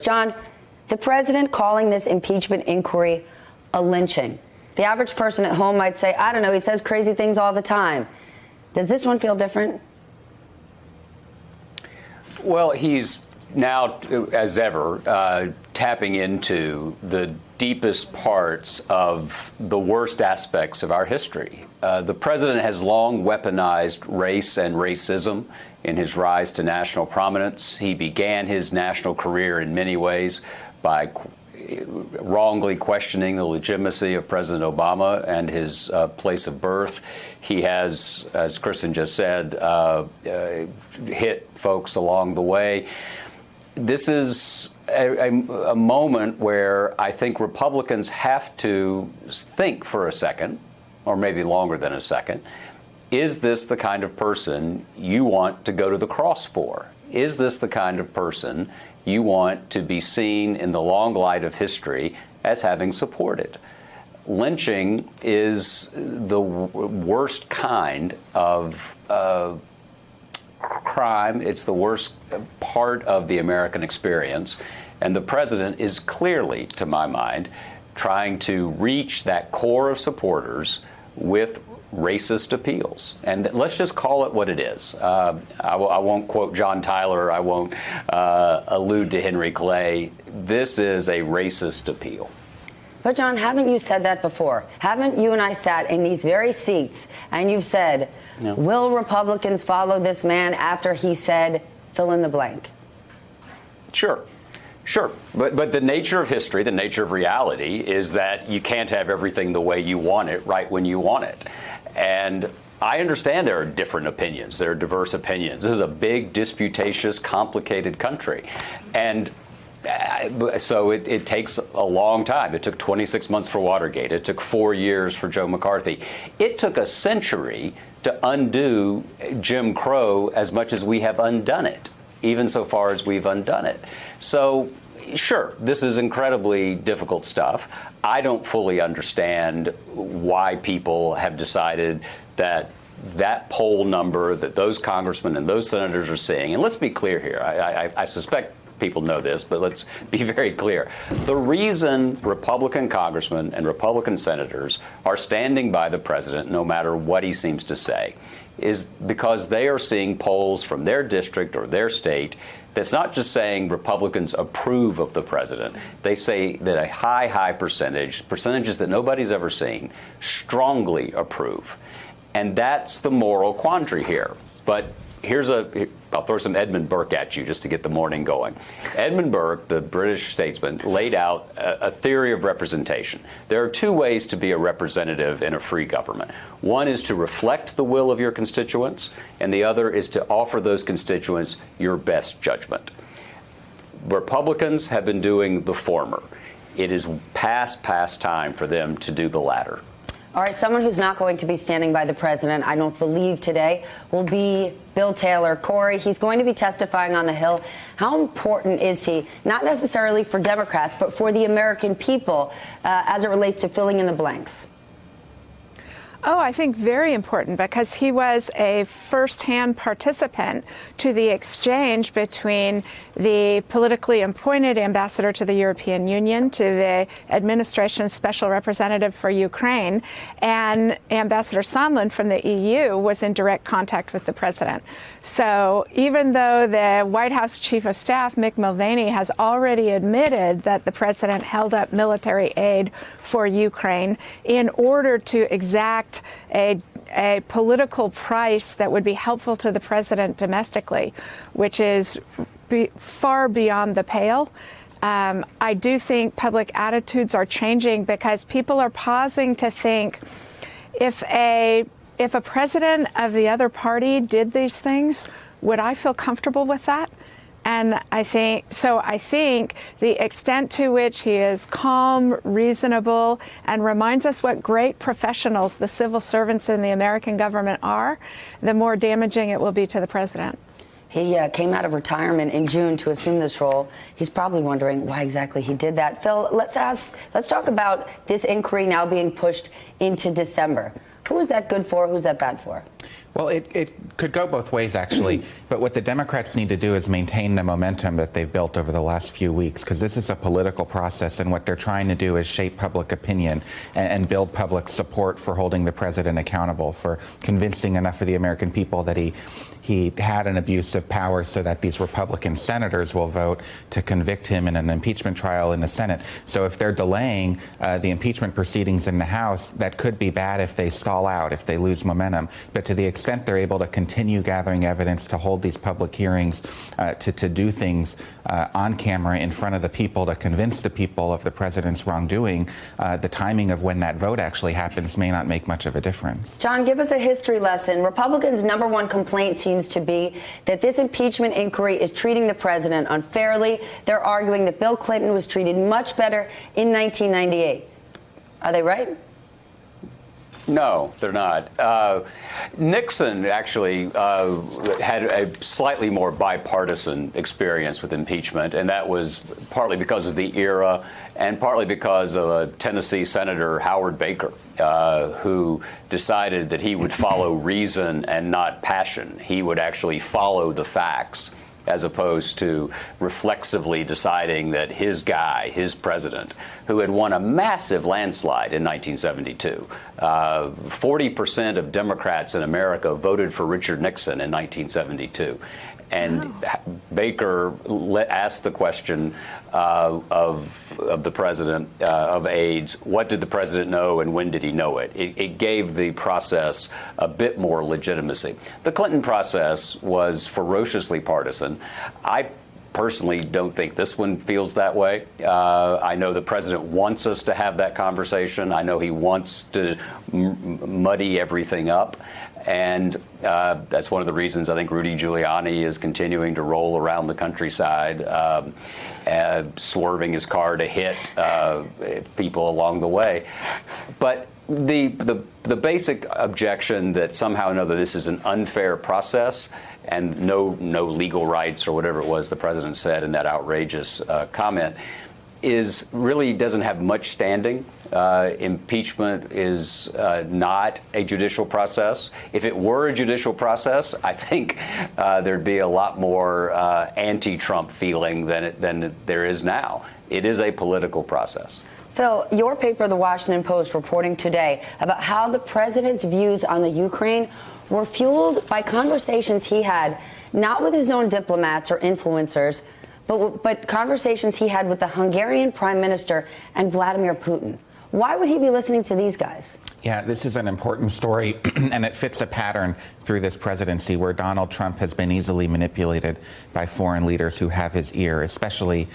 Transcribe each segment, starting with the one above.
John, the president calling this impeachment inquiry a lynching. The average person at home might say, I don't know, he says crazy things all the time. Does this one feel different? Well, he's now, as ever, tapping into the deepest parts of the worst aspects of our history. The president has long weaponized race and racism in his rise to national prominence. He began his national career in many ways by wrongly questioning the legitimacy of President Obama and his place of birth. He has, as Kristen just said, hit folks along the way. This is a moment where I think Republicans have to think for a second, or maybe longer than a second. Is this the kind of person you want to go to the cross for? Is this the kind of person you want to be seen in the long light of history as having supported? Lynching is the worst kind of crime. It's the worst part of the American experience. And the president is clearly, to my mind, trying to reach that core of supporters with racist appeals. And let's just call it what it is. I won't quote John Tyler. I won't allude to Henry Clay. This is a racist appeal. But, John, haven't you said that before? Haven't you and I sat in these very seats and you've said, no. Will Republicans follow this man after he said, fill in the blank? Sure. Sure. But the nature of history, the nature of reality is that you can't have everything the way you want it right when you want it. And I understand there are different opinions. There are diverse opinions. This is a big, disputatious, complicated country. And so it takes a long time. It took 26 months for Watergate. It took 4 years for Joe McCarthy. It took a century to undo Jim Crow as much as we have undone it, even so far as we've undone it. So, sure, this is incredibly difficult stuff. I don't fully understand why people have decided that poll number that those congressmen and those senators are seeing, and let's be clear here, I suspect people know this, but let's be very clear. The reason Republican congressmen and Republican senators are standing by the president, no matter what he seems to say, is because they are seeing polls from their district or their state that's not just saying Republicans approve of the president. They say that a high percentages that nobody's ever seen, strongly approve. And that's the moral quandary here. But I'll throw some Edmund Burke at you just to get the morning going. Edmund Burke, the British statesman, laid out a theory of representation. There are two ways to be a representative in a free government. One is to reflect the will of your constituents, and the other is to offer those constituents your best judgment. Republicans have been doing the former. It is past time for them to do the latter. All right, someone who's not going to be standing by the president, I don't believe today, will be Bill Taylor. Corey, he's going to be testifying on the Hill. How important is he, not necessarily for Democrats, but for the American people as it relates to filling in the blanks? Oh, I think very important, because he was a first-hand participant to the exchange between the politically appointed ambassador to the European Union, to the administration's special representative for Ukraine, and Ambassador Sondland from the EU was in direct contact with the president. So even though the White House Chief of Staff, Mick Mulvaney, has already admitted that the president held up military aid for Ukraine in order to exact a political price that would be helpful to the president domestically, which is far beyond the pale. I do think public attitudes are changing, because people are pausing to think, if a president of the other party did these things, would I feel comfortable with that? And I think the extent to which he is calm, reasonable, and reminds us what great professionals the civil servants in the American government are, the more damaging it will be to the president. He came out of retirement in June to assume this role. He's probably wondering why exactly he did that. Phil, let's talk about this inquiry now being pushed into December. Who is that good for? Who's that bad for? Well, it could go both ways, actually. But what the Democrats need to do is maintain the momentum that they've built over the last few weeks, because this is a political process, and what they're trying to do is shape public opinion and build public support for holding the president accountable, for convincing enough of the American people that he had an abuse of power so that these Republican senators will vote to convict him in an impeachment trial in the Senate. So if they're delaying the impeachment proceedings in the House, that could be bad if they stall out, if they lose momentum. But to the extent they're able to continue gathering evidence, to hold these public hearings, to do things on camera in front of the people to convince the people of the president's wrongdoing, the timing of when that vote actually happens may not make much of a difference. John, give us a history lesson. Republicans' number one complaint seems to be that this impeachment inquiry is treating the president unfairly. They're arguing that Bill Clinton was treated much better in 1998. Are they right? No, they're not. Nixon actually had a slightly more bipartisan experience with impeachment, and that was partly because of the era and partly because of a Tennessee Senator, Howard Baker, who decided that he would follow reason and not passion. He would actually follow the facts, as opposed to reflexively deciding that his guy, his president, who had won a massive landslide in 1972. 40% of Democrats in America voted for Richard Nixon in 1972. And Baker asked the question of the president of AIDS, what did the president know and when did he know it? It gave the process a bit more legitimacy. The Clinton process was ferociously partisan. I personally don't think this one feels that way. I know the president wants us to have that conversation. I know he wants to muddy everything up. And that's one of the reasons I think Rudy Giuliani is continuing to roll around the countryside, swerving his car to hit people along the way. But the basic objection that somehow or another this is an unfair process and no legal rights or whatever it was the president said in that outrageous comment is really doesn't have much standing. Impeachment is not a judicial process. If it were a judicial process, I think there'd be a lot more anti-Trump feeling than there is now. It is a political process. Phil, your paper, The Washington Post, reporting today about how the president's views on the Ukraine were fueled by conversations he had not with his own diplomats or influencers, but conversations he had with the Hungarian Prime Minister and Vladimir Putin. Why would he be listening to these guys? Yeah, this is an important story, and it fits a pattern through this presidency where Donald Trump has been easily manipulated by foreign leaders who have his ear, especially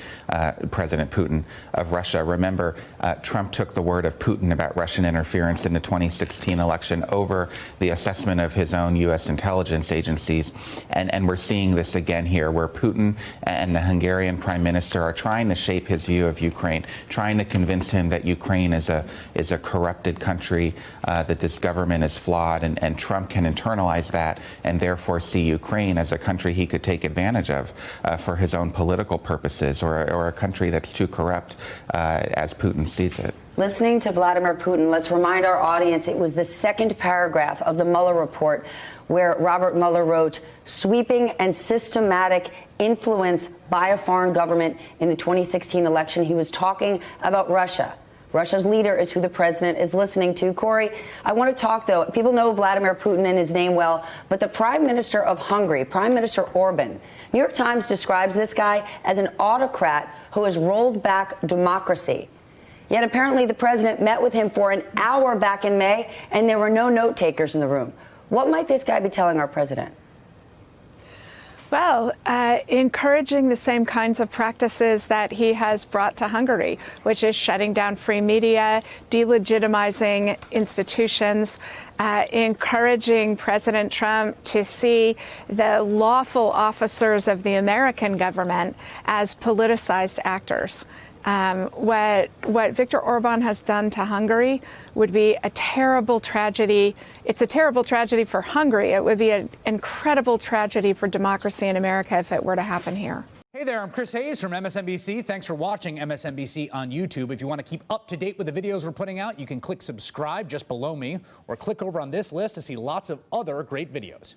President Putin of Russia. Remember, Trump took the word of Putin about Russian interference in the 2016 election over the assessment of his own U.S. intelligence agencies. And we're seeing this again here, where Putin and the Hungarian prime minister are trying to shape his view of Ukraine, trying to convince him that Ukraine is a corrupted country, that this government is flawed, and Trump can internalize that and therefore see Ukraine as a country he could take advantage of for his own political purposes, or a country that's too corrupt as Putin sees it. Listening to Vladimir Putin, let's remind our audience it was the second paragraph of the Mueller report where Robert Mueller wrote, sweeping and systematic influence by a foreign government in the 2016 election. He was talking about Russia. Russia's leader is who the president is listening to. Corey, I want to talk, though. People know Vladimir Putin and his name well, but the Prime Minister of Hungary, Prime Minister Orban, New York Times describes this guy as an autocrat who has rolled back democracy. Yet apparently the president met with him for an hour back in May, and there were no note takers in the room. What might this guy be telling our president? Well, encouraging the same kinds of practices that he has brought to Hungary, which is shutting down free media, delegitimizing institutions, encouraging President Trump to see the lawful officers of the American government as politicized actors. What Viktor Orban has done to Hungary would be a terrible tragedy. It's a terrible tragedy for Hungary. It would be an incredible tragedy for democracy in America if it were to happen here. Hey there, I'm Chris Hayes from MSNBC. Thanks for watching MSNBC on YouTube. If you want to keep up to date with the videos we're putting out, you can click subscribe just below me or click over on this list to see lots of other great videos.